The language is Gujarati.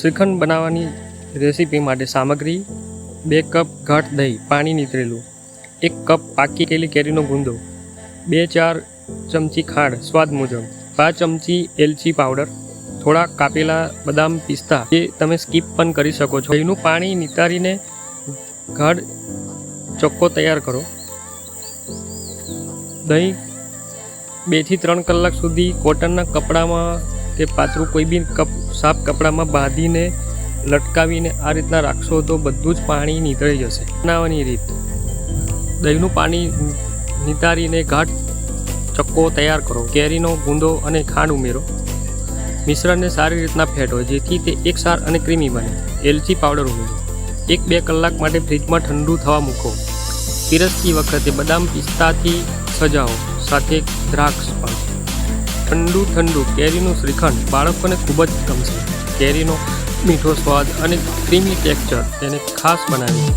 શ્રીખંડ બનાવવાની રેસીપી માટે સામગ્રી: 2 કપ ઘાટ દહીં પાણી નીતરેલું, 1 કપ પાકી ગયેલી કેરીનો ગુંદો, 2-4 ચમચી ખાંડ સ્વાદ મુજબ, 5 ચમચી એલચી પાવડર, થોડા કાપેલા બદામ પિસ્તા જે તમે સ્કીપ પણ કરી શકો છો. દહીંનું પાણી નિતારીને ગાઢ ચોખ્ખો તૈયાર કરો. દહીં 2 થી 3 કલાક સુધી કોટનના કપડામાં કે પાતળું કોઈ બી સાફ કપડામાં બાંધીને લટકાવીને આ રીતના રાખશો તો બધું જ પાણી નીતરી જશે. બનાવવાની રીત: દહીંનું પાણી નિતારીને ગાઢ ચક્કો તૈયાર કરો. કેરીનો ગુંદો અને ખાંડ ઉમેરો. મિશ્રણને સારી રીતના ફેટો જેથી તે એકસાર અને ક્રીમી બને. એલચી પાવડર ઉમેરો. 1-2 કલાક માટે ફ્રીજમાં ઠંડુ થવા મૂકો. પીરસતી વખતે બદામ પિસ્તાથી સજાવો, સાથે દ્રાક્ષ પણ. ઠંડુ કેરીનું શ્રીખંડ બાળકોને ખૂબ જ ગમશે. કેરીનો મીઠો સ્વાદ અને ક્રીમી ટેક્સચર તેને ખાસ બનાવે છે.